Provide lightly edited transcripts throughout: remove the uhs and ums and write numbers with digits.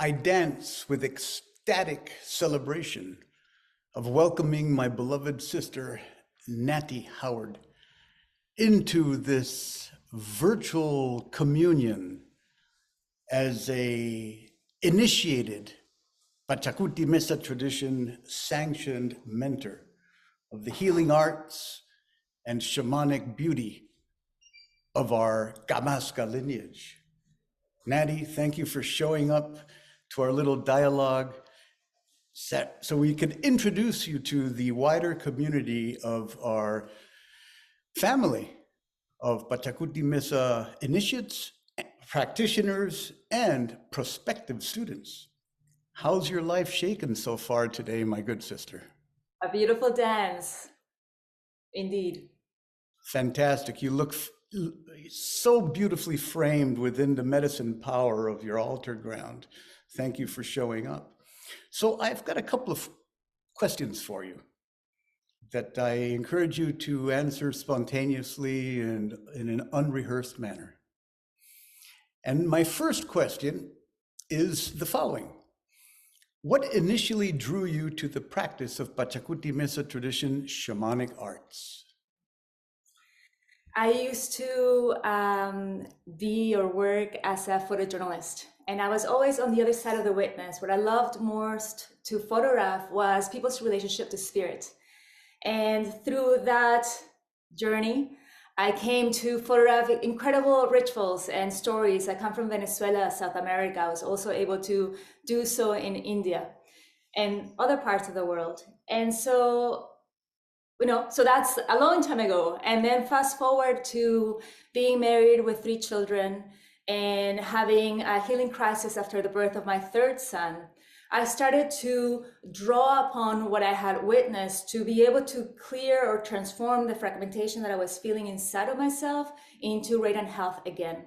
I dance with ecstatic celebration of welcoming my beloved sister, Naty Howard, into this virtual communion as a initiated Pachacuti Mesa tradition sanctioned mentor of the healing arts and shamanic beauty of our Camasca lineage. Naty, thank you for showing up to our little dialogue set so we can introduce you to the wider community of our family of Pachacuti Mesa initiates, practitioners, and prospective students. How's your life shaken so far today, my good sister? A beautiful dance, indeed. Fantastic. You look so beautifully framed within the medicine power of your altar ground. Thank you for showing up. So I've got a couple of questions for you that I encourage you to answer spontaneously and in an unrehearsed manner. And my first question is the following. What initially drew you to the practice of Pachacuti Mesa tradition shamanic arts? I used to be or work as a photojournalist, and I was always on the other side of the witness. What I loved most to photograph was people's relationship to spirit. And through that journey, I came to photograph incredible rituals and stories. I come from Venezuela, South America. I was also able to do so in India and other parts of the world. And so, so that's a long time ago. And then fast forward to being married with 3 children and having a healing crisis after the birth of my 3rd son. I started to draw upon what I had witnessed to be able to clear or transform the fragmentation that I was feeling inside of myself into radiant health again.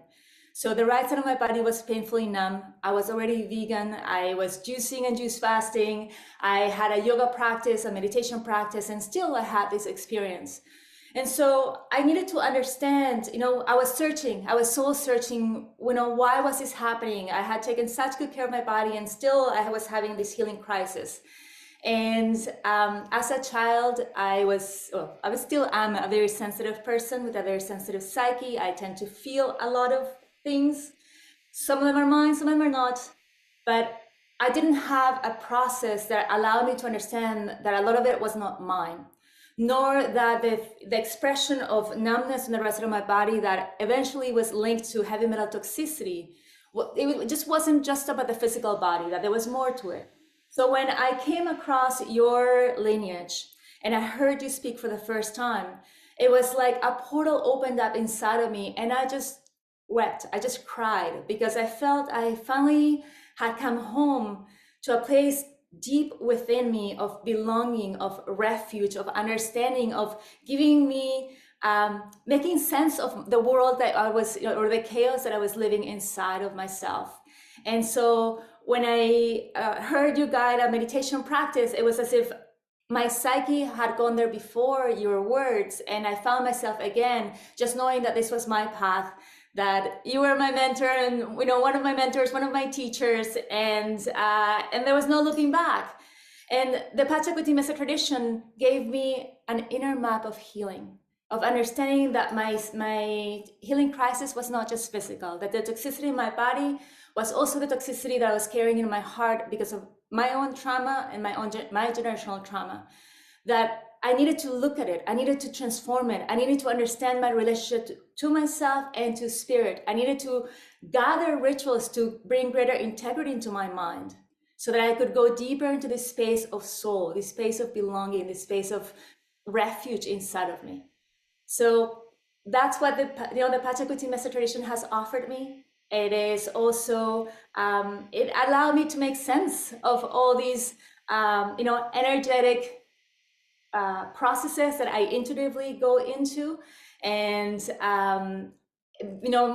So the right side of my body was painfully numb. I was already vegan. I was juicing and juice fasting. I had a yoga practice, a meditation practice, and still I had this experience. And so I needed to understand, I was soul searching, why was this happening? I had taken such good care of my body and still I was having this healing crisis. And as a child, I still am a very sensitive person with a very sensitive psyche. I tend to feel a lot of things. Some of them are mine, some of them are not. But I didn't have a process that allowed me to understand that a lot of it was not mine, nor that the expression of numbness in the rest of my body that eventually was linked to heavy metal toxicity. It just wasn't just about the physical body, that there was more to it. So when I came across your lineage and I heard you speak for the first time, it was like a portal opened up inside of me and I just wept. I just cried because I felt I finally had come home to a place deep within me of belonging, of refuge, of understanding, of giving me, making sense of the world that I was, or the chaos that I was living inside of myself. And so when I heard you guide a meditation practice, it was as if my psyche had gone there before your words, and I found myself again, just knowing that this was my path, that you were my mentor and one of my mentors, one of my teachers, and there was no looking back. And the Pachacuti Mesa tradition gave me an inner map of healing, of understanding that my healing crisis was not just physical, that the toxicity in my body was also the toxicity that I was carrying in my heart because of my own trauma and my generational trauma, that I needed to look at it. I needed to transform it. I needed to understand my relationship to myself and to spirit. I needed to gather rituals to bring greater integrity into my mind so that I could go deeper into this space of soul, this space of belonging, this space of refuge inside of me. So that's what the Pachacuti Mesa tradition has offered me. It is also, it allowed me to make sense of all these, energetic processes that I intuitively go into, and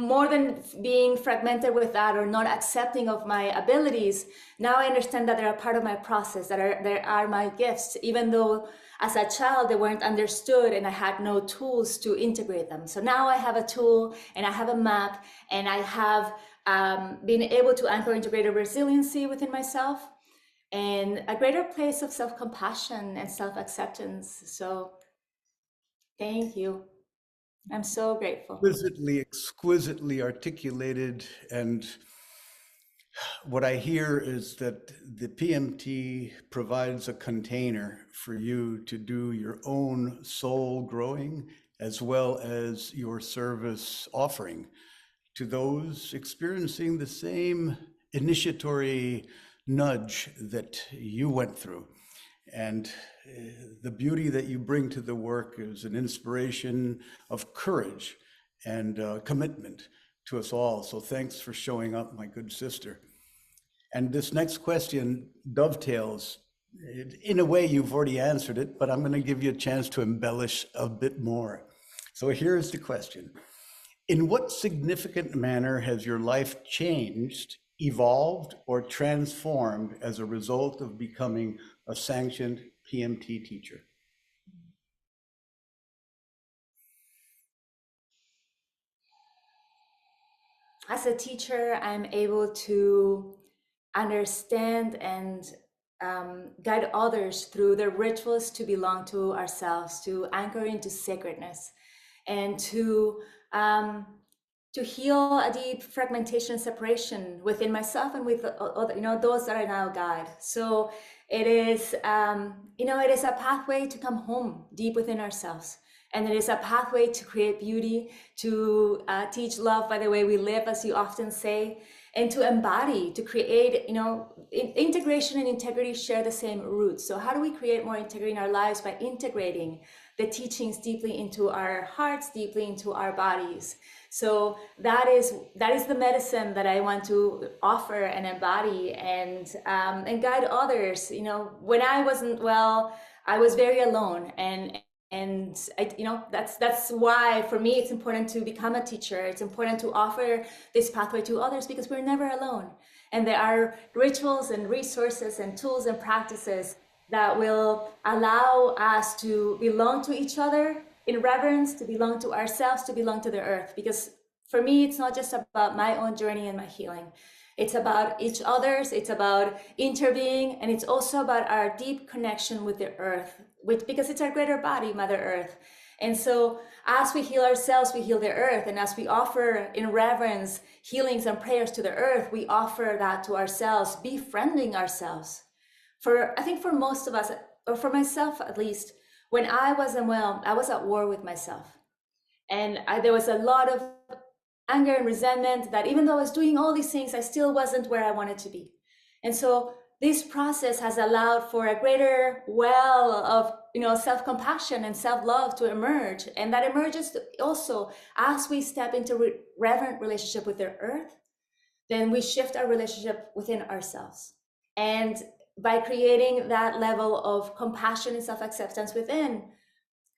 more than being fragmented with that or not accepting of my abilities, now I understand that they're a part of my process, that they are my gifts, even though as a child they weren't understood and I had no tools to integrate them. So now I have a tool and I have a map and I have being able to anchor into greater resiliency within myself and a greater place of self-compassion and self-acceptance. So thank you. I'm so grateful. Exquisitely articulated. And what I hear is that the PMT provides a container for you to do your own soul growing as well as your service offering to those experiencing the same initiatory nudge that you went through. And the beauty that you bring to the work is an inspiration of courage and commitment to us all. So thanks for showing up, my good sister. And this next question dovetails. In a way, you've already answered it, but I'm going to give you a chance to embellish a bit more. So here's the question. In what significant manner has your life changed, evolved, or transformed as a result of becoming a sanctioned PMT teacher? As a teacher, I'm able to understand and guide others through the rituals to belong to ourselves, to anchor into sacredness, and to heal a deep fragmentation and separation within myself and with other, those that I now guide. So it is, it is a pathway to come home deep within ourselves. And it is a pathway to create beauty, to teach love by the way we live, as you often say, and to embody, to create, integration and integrity share the same roots. So how do we create more integrity in our lives? By integrating the teachings deeply into our hearts, deeply into our bodies. So that is the medicine that I want to offer and embody and guide others. When I wasn't well, I was very alone, and that's why for me it's important to become a teacher. It's important to offer this pathway to others because we're never alone, and there are rituals and resources and tools and practices that will allow us to belong to each other in reverence, to belong to ourselves, to belong to the earth. Because for me, it's not just about my own journey and my healing. It's about each other's, it's about interbeing, and it's also about our deep connection with the earth, because it's our greater body, Mother Earth. And so as we heal ourselves, we heal the earth. And as we offer in reverence healings and prayers to the earth, we offer that to ourselves, befriending ourselves. I think for most of us, or for myself at least, when I wasn't well, I was at war with myself. And there was a lot of anger and resentment that even though I was doing all these things, I still wasn't where I wanted to be. And so this process has allowed for a greater well of self-compassion and self-love to emerge. And that emerges also as we step into reverent relationship with the earth, then we shift our relationship within ourselves. And by creating that level of compassion and self-acceptance within,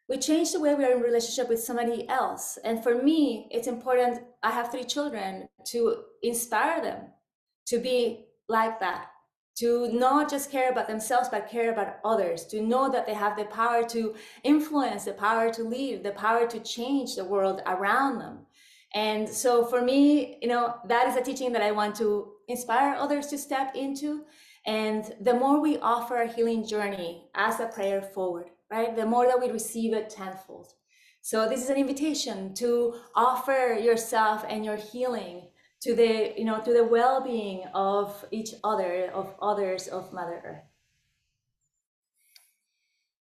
we change the way we are in relationship with somebody else. And for me, it's important, I have 3 children, to inspire them to be like that, to not just care about themselves, but care about others, to know that they have the power to influence, the power to lead, the power to change the world around them. And so for me, that is a teaching that I want to inspire others to step into. And the more we offer our healing journey as a prayer forward, right, the more that we receive it tenfold. So this is an invitation to offer yourself and your healing to the well-being of each other, of others, of Mother Earth.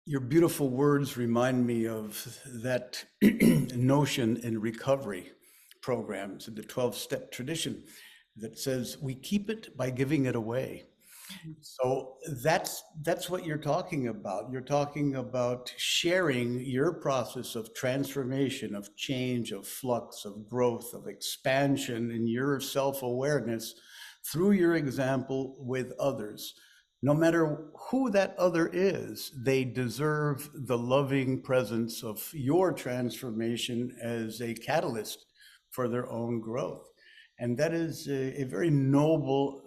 Your beautiful words remind me of that notion in recovery programs, in the 12-step tradition that says we keep it by giving it away. So that's what you're talking about. You're talking about sharing your process of transformation, of change, of flux, of growth, of expansion in your self-awareness through your example with others. No matter who that other is, they deserve the loving presence of your transformation as a catalyst for their own growth. And that is a very noble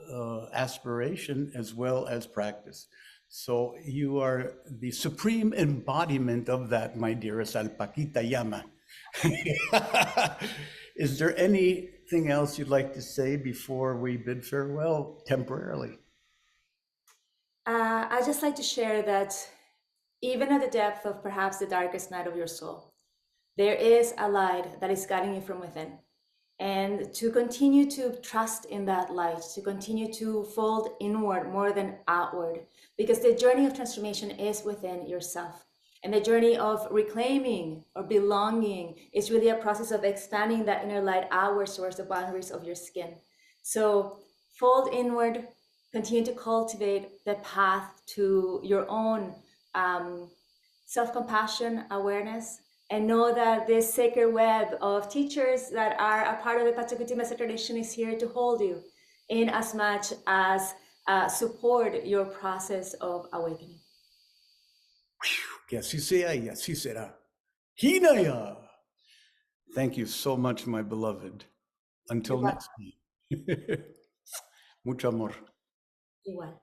aspiration as well as practice. So you are the supreme embodiment of that, my dearest Alpaquita Llama. Is there any anything else you'd like to say before we bid farewell temporarily? I just like to share that even at the depth of perhaps the darkest night of your soul, there is a light that is guiding you from within. And to continue to trust in that light, to continue to fold inward more than outward, because the journey of transformation is within yourself. And the journey of reclaiming or belonging is really a process of expanding that inner light outwards towards the boundaries of your skin. So fold inward, continue to cultivate the path to your own self-compassion, awareness, and know that this sacred web of teachers that are a part of the Pachacuti Master tradition is here to hold you in as much as support your process of awakening. Que así sea y así será. Hinaya! Thank you so much, my beloved. Until next time. Mucho amor. Igual.